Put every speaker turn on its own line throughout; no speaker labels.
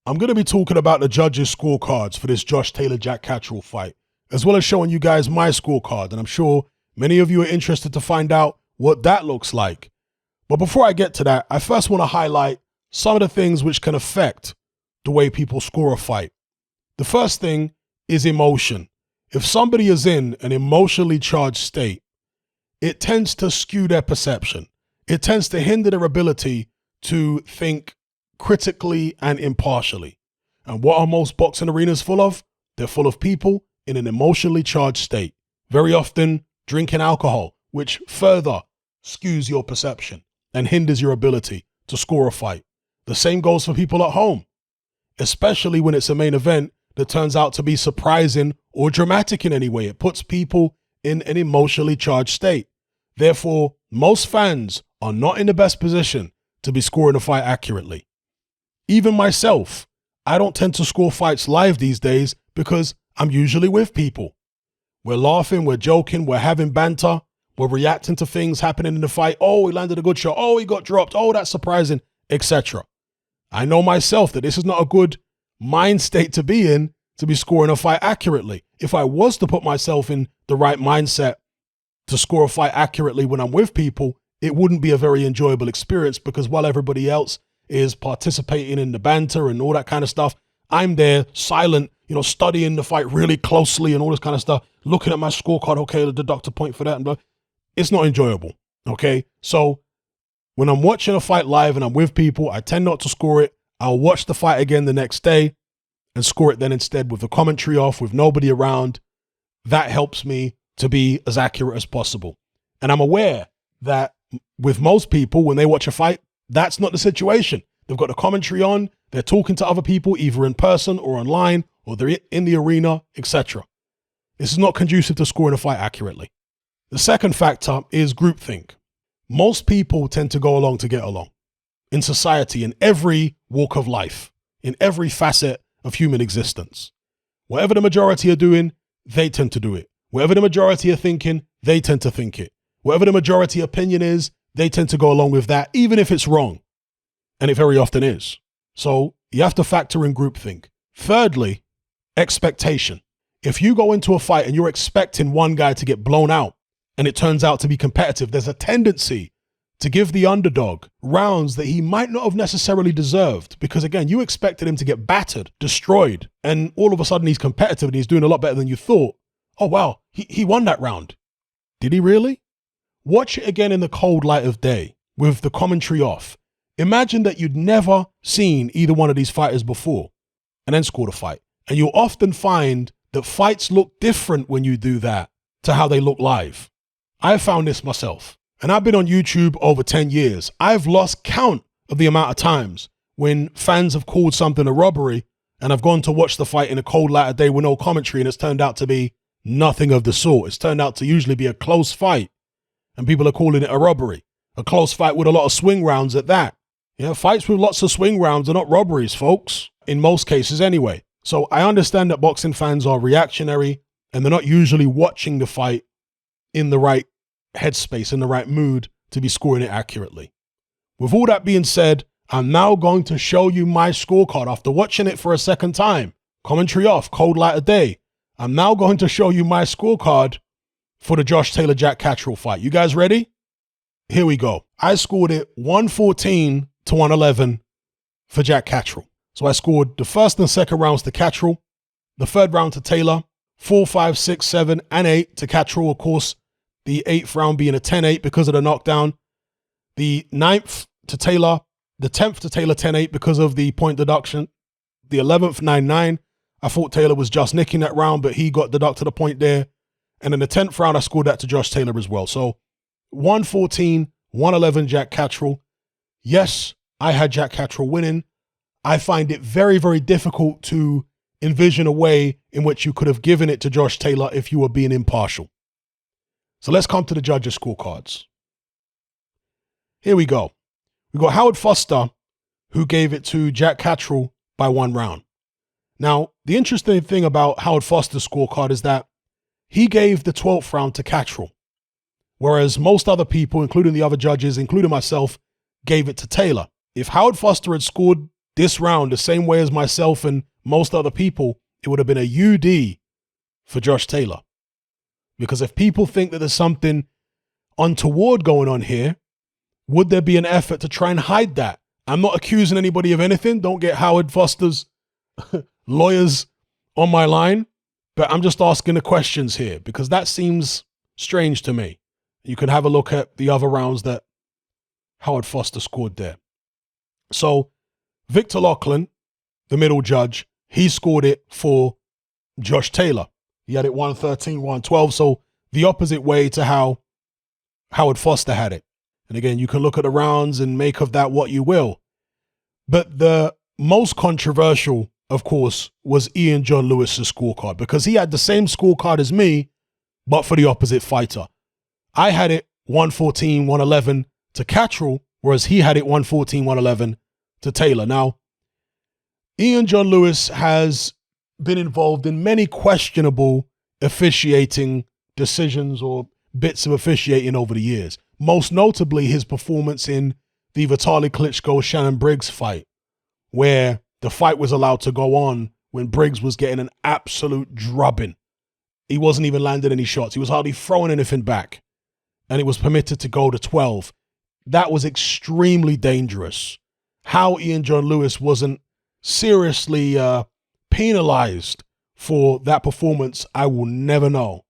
I'm going to be talking about the judges' scorecards for this Josh Taylor-Jack Catterall fight, as well as showing you guys my scorecard, and I'm sure many of you are interested to find out what that looks like. But before I get to that, I first want to highlight some of the things which can affect the way people score a fight. The first thing is emotion. If somebody is in an emotionally charged state, it tends to skew their perception. It tends to hinder their ability to think critically and impartially. And what are most boxing arenas full of? They're full of people in an emotionally charged state, very often drinking alcohol, which further skews your perception and hinders your ability to score a fight. The same goes for people at home, especially when it's a main event that turns out to be surprising or dramatic in any way. It puts people in an emotionally charged state. Therefore, most fans are not in the best position to be scoring a fight accurately. Even myself, I don't tend to score fights live these days because I'm usually with people. We're laughing, we're joking, we're having banter, we're reacting to things happening in the fight. Oh, he landed a good shot. Oh, he got dropped. Oh, that's surprising, etc. I know myself that this is not a good mind state to be in to be scoring a fight accurately. If I was to put myself in the right mindset to score a fight accurately when I'm with people, it wouldn't be a very enjoyable experience, because while everybody else is participating in the banter and all that kind of stuff, I'm there silent, studying the fight really closely and all this kind of stuff, looking at my scorecard. Okay, deduct a point for that. And it's not enjoyable. Okay. So when I'm watching a fight live and I'm with people, I tend not to score it. I'll watch the fight again the next day and score it then instead with the commentary off, with nobody around. That helps me to be as accurate as possible. And I'm aware that with most people, when they watch a fight, that's not the situation. They've got the commentary on, they're talking to other people, either in person or online, or they're in the arena, etc. This is not conducive to scoring a fight accurately. The second factor is groupthink. Most people tend to go along to get along. In society, in every walk of life, in every facet of human existence. Whatever the majority are doing, they tend to do it. Whatever the majority are thinking, they tend to think it. Whatever the majority opinion is, they tend to go along with that, even if it's wrong. And it very often is. So you have to factor in groupthink. Thirdly, expectation. If you go into a fight and you're expecting one guy to get blown out and it turns out to be competitive, there's a tendency to give the underdog rounds that he might not have necessarily deserved, because again, you expected him to get battered, destroyed, and all of a sudden he's competitive and he's doing a lot better than you thought. Oh wow, he won that round. Did he really? Watch it again in the cold light of day with the commentary off. Imagine that you'd never seen either one of these fighters before and then scored a fight. And you'll often find that fights look different when you do that to how they look live. I've found this myself. And I've been on YouTube over 10 years. I've lost count of the amount of times when fans have called something a robbery and I've gone to watch the fight in a cold light of day with no commentary, and it's turned out to be nothing of the sort. It's turned out to usually be a close fight and people are calling it a robbery. A close fight with a lot of swing rounds at that. Yeah, fights with lots of swing rounds are not robberies, folks. In most cases anyway. So I understand that boxing fans are reactionary and they're not usually watching the fight in the right headspace, in the right mood to be scoring it accurately. With all that being said, I'm now going to show you my scorecard after watching it for a second time. Commentary off, cold light of day. I'm now going to show you my scorecard for the Josh Taylor-Jack Catterall fight. You guys ready? Here we go. I scored it 114 to 111 for Jack Catterall. So I scored the first and second rounds to Catterall, the third round to Taylor, 4, 5, 6, 7, and 8 to Catterall, of course. The 8th round being a 10-8 because of the knockdown. The 9th to Taylor. The 10th to Taylor, 10-8 because of the point deduction. The 11th, 9-9. I thought Taylor was just nicking that round, but he got deducted a point there. And in the 10th round, I scored that to Josh Taylor as well. So 114, 111 Jack Catterall. Yes, I had Jack Catterall winning. I find it very, very difficult to envision a way in which you could have given it to Josh Taylor if you were being impartial. So let's come to the judges' scorecards. Here we go. We got Howard Foster, who gave it to Jack Catterall by 1 round. Now, the interesting thing about Howard Foster's scorecard is that he gave the 12th round to Catterall, whereas most other people, including the other judges, including myself, gave it to Taylor. If Howard Foster had scored this round, the same way as myself and most other people, it would have been a UD for Josh Taylor. Because if people think that there's something untoward going on here, would there be an effort to try and hide that? I'm not accusing anybody of anything. Don't get Howard Foster's lawyers on my line. But I'm just asking the questions here because that seems strange to me. You can have a look at the other rounds that Howard Foster scored there. So Victor Lachlan, the middle judge, he scored it for Josh Taylor. He had it 113, 112. So the opposite way to how Howard Foster had it. And again, you can look at the rounds and make of that what you will. But the most controversial, of course, was Ian John Lewis's scorecard because he had the same scorecard as me, but for the opposite fighter. I had it 114, 111 to Catterall, whereas he had it 114, 111 to Taylor. Now, Ian John Lewis has been involved in many questionable officiating decisions or bits of officiating over the years. Most notably, his performance in the Vitaly Klitschko-Shannon Briggs fight, where the fight was allowed to go on when Briggs was getting an absolute drubbing. He wasn't even landing any shots. He was hardly throwing anything back. And it was permitted to go to 12. That was extremely dangerous. How Ian John Lewis wasn't seriously penalized for that performance, I will never know.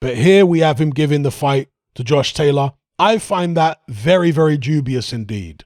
But here we have him giving the fight to Josh Taylor. I find that very, very dubious indeed.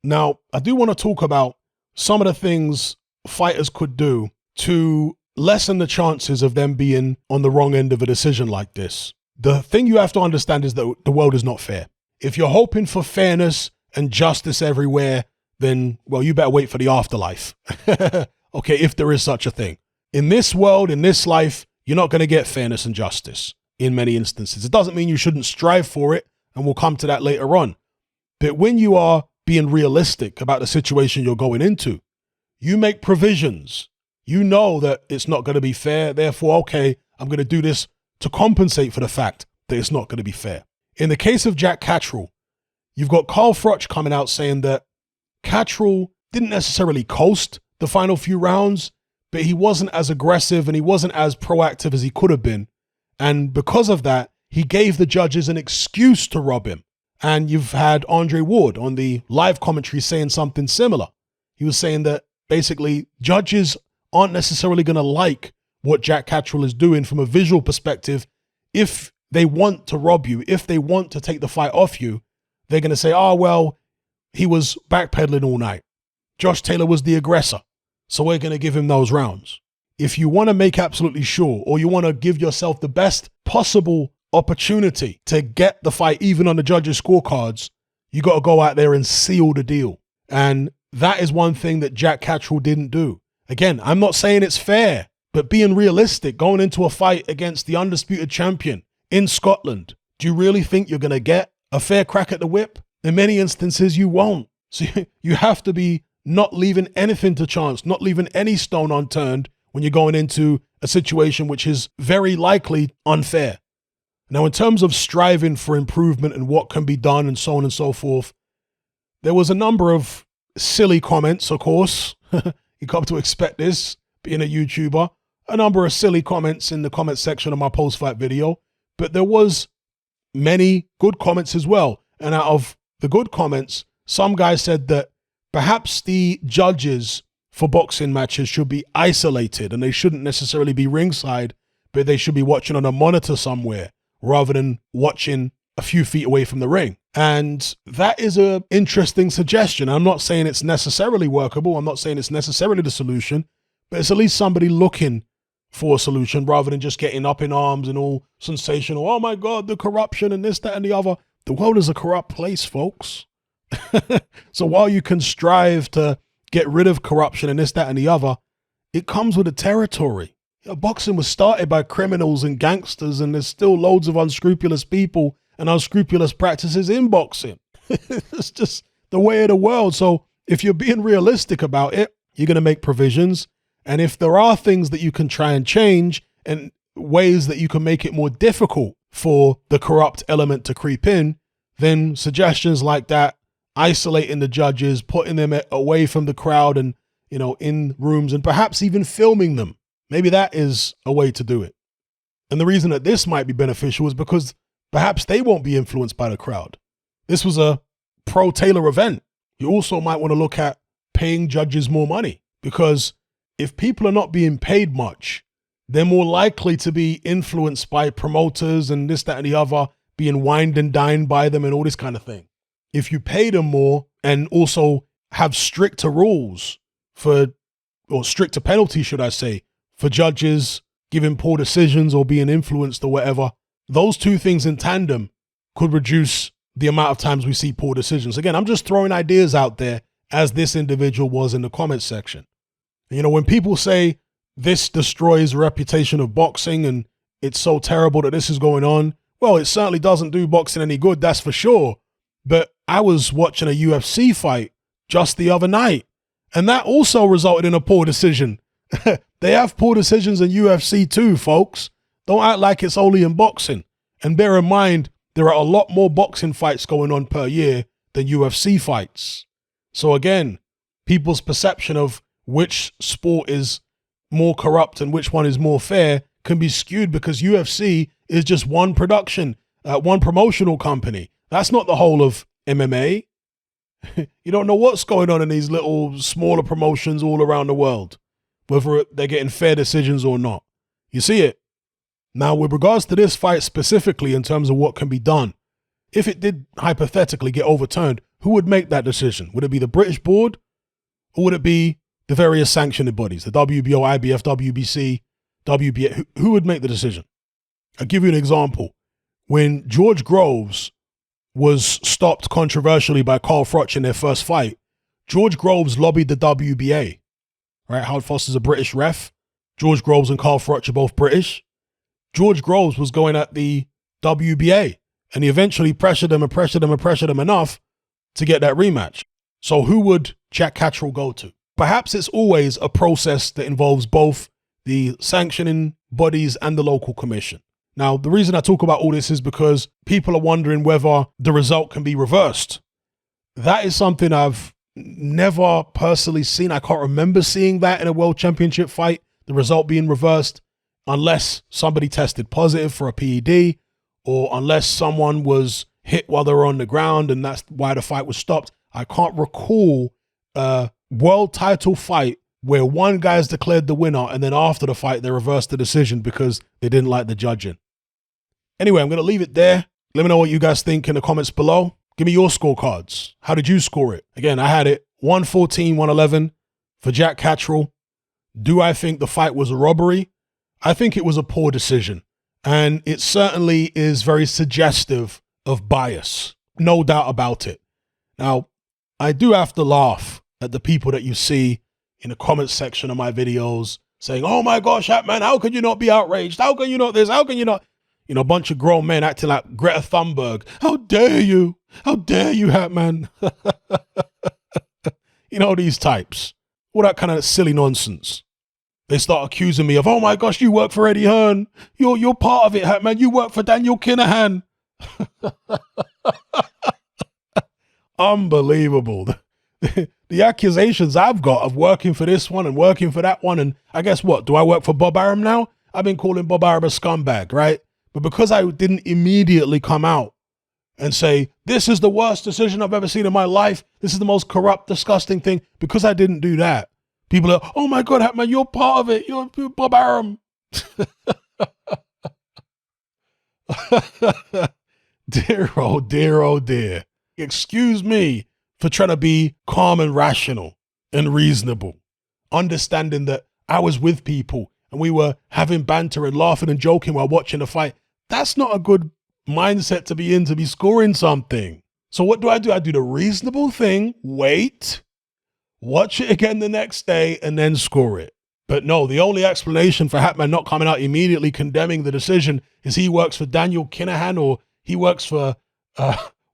Now, I do want to talk about some of the things fighters could do to lessen the chances of them being on the wrong end of a decision like this. The thing you have to understand is that the world is not fair. If you're hoping for fairness and justice everywhere, then, well, you better wait for the afterlife. Okay, if there is such a thing. In this world, in this life, you're not going to get fairness and justice in many instances. It doesn't mean you shouldn't strive for it, and we'll come to that later on. But when you are being realistic about the situation you're going into, you make provisions. You know that it's not going to be fair. Therefore, okay, I'm going to do this to compensate for the fact that it's not going to be fair. In the case of Jack Catterall, you've got Carl Froch coming out saying that Catterall didn't necessarily coast the final few rounds, but he wasn't as aggressive and he wasn't as proactive as he could have been. And because of that, he gave the judges an excuse to rob him. And you've had Andre Ward on the live commentary saying something similar. He was saying that basically judges aren't necessarily going to like what Jack Catterall is doing from a visual perspective. If they want to rob you, if they want to take the fight off you, they're going to say, oh, well, he was backpedaling all night. Josh Taylor was the aggressor, so we're going to give him those rounds. If you want to make absolutely sure, or you want to give yourself the best possible opportunity to get the fight even on the judges' scorecards, you got to go out there and seal the deal. And that is one thing that Jack Catterall didn't do. Again, I'm not saying it's fair, but being realistic, going into a fight against the undisputed champion in Scotland, do you really think you're going to get a fair crack at the whip? In many instances, you won't. So you have to be not leaving anything to chance, not leaving any stone unturned when you're going into a situation which is very likely unfair. Now, in terms of striving for improvement and what can be done and so on and so forth, there was a number of silly comments, of course. You come to expect this, being a YouTuber. A number of silly comments in the comment section of my post-fight video, but there was many good comments as well. And out of the good comments, some guy said that perhaps the judges for boxing matches should be isolated and they shouldn't necessarily be ringside, but they should be watching on a monitor somewhere rather than watching a few feet away from the ring. And that is an interesting suggestion. I'm not saying it's necessarily workable. I'm not saying it's necessarily the solution, but it's at least somebody looking for a solution rather than just getting up in arms and all sensational. Oh my God, the corruption and this, that, and the other. The world is a corrupt place, folks. So while you can strive to get rid of corruption and this, that, and the other, it comes with the territory. Boxing was started by criminals and gangsters, and there's still loads of unscrupulous people and unscrupulous practices in boxing. It's just the way of the world. So if you're being realistic about it, you're going to make provisions. And if there are things that you can try and change and ways that you can make it more difficult for the corrupt element to creep in, then suggestions like that isolating the judges, putting them away from the crowd and, in rooms, and perhaps even filming them. Maybe that is a way to do it. And the reason that this might be beneficial is because perhaps they won't be influenced by the crowd. This was a pro-Taylor event. You also might want to look at paying judges more money, because if people are not being paid much, they're more likely to be influenced by promoters and this, that, and the other, being wined and dined by them and all this kind of thing. If you pay them more and also have stricter rules or stricter penalties, should I say, for judges giving poor decisions or being influenced or whatever, those two things in tandem could reduce the amount of times we see poor decisions. Again, I'm just throwing ideas out there as this individual was in the comments section. When people say this destroys the reputation of boxing and it's so terrible that this is going on, well, it certainly doesn't do boxing any good, that's for sure. But I was watching a UFC fight just the other night, and that also resulted in a poor decision. They have poor decisions in UFC too, folks. Don't act like it's only in boxing. And bear in mind, there are a lot more boxing fights going on per year than UFC fights. So again, people's perception of which sport is more corrupt and which one is more fair can be skewed because UFC is just one production, one promotional company. That's not the whole of MMA. You don't know what's going on in these little smaller promotions all around the world, whether they're getting fair decisions or not. You see it? Now, with regards to this fight specifically in terms of what can be done, if it did hypothetically get overturned, who would make that decision? Would it be the British board, or would it be the various sanctioning bodies, the WBO, IBF, WBC, WBA? Who would make the decision? I'll give you an example. When George Groves was stopped controversially by Carl Froch in their first fight, George Groves lobbied the WBA. Right? Howard Foster's a British ref. George Groves and Carl Froch are both British. George Groves was going at the WBA, and he eventually pressured them enough to get that rematch. So who would Jack Catterall go to? Perhaps it's always a process that involves both the sanctioning bodies and the local commission. Now, the reason I talk about all this is because people are wondering whether the result can be reversed. That is something I've never personally seen. I can't remember seeing that in a world championship fight, the result being reversed, unless somebody tested positive for a PED, or unless someone was hit while they were on the ground and that's why the fight was stopped. I can't recall a world title fight where one guy's declared the winner and then after the fight they reversed the decision because they didn't like the judging. Anyway, I'm going to leave it there. Let me know what you guys think in the comments below. Give me your scorecards. How did you score it? Again, I had it 114-111 for Jack Catterall. Do I think the fight was a robbery? I think it was a poor decision. And it certainly is very suggestive of bias. No doubt about it. Now, I do have to laugh at the people that you see in the comments section of my videos saying, oh my gosh, Hatman, how can you not be outraged? How can you not this? How can you not? A bunch of grown men acting like Greta Thunberg. How dare you? How dare you, Hatman? These types. All that kind of silly nonsense. They start accusing me of, oh my gosh, you work for Eddie Hearn. You're part of it, Hatman. You work for Daniel Kinahan. Unbelievable. The accusations I've got of working for this one and working for that one. And I guess what? Do I work for Bob Arum now? I've been calling Bob Arum a scumbag, right? But because I didn't immediately come out and say, this is the worst decision I've ever seen in my life, this is the most corrupt, disgusting thing, because I didn't do that, people are, oh my God, Hatman, you're part of it. You're Bob Arum. Dear, oh dear, oh dear. Excuse me for trying to be calm and rational and reasonable, understanding that I was with people and we were having banter and laughing and joking while watching the fight. That's not a good mindset to be in, to be scoring something. So what do? I do the reasonable thing, wait, watch it again the next day, and then score it. But no, the only explanation for Hatman not coming out immediately condemning the decision is he works for Daniel Kinahan or he works for,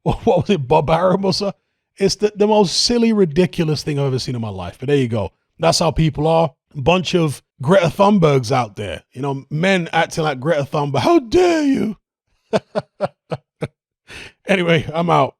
what was it, Bob Arum or so? It's the most silly, ridiculous thing I've ever seen in my life. But there you go. That's how people are. A bunch of Greta Thunbergs out there. Men acting like Greta Thunberg. How dare you? Anyway, I'm out.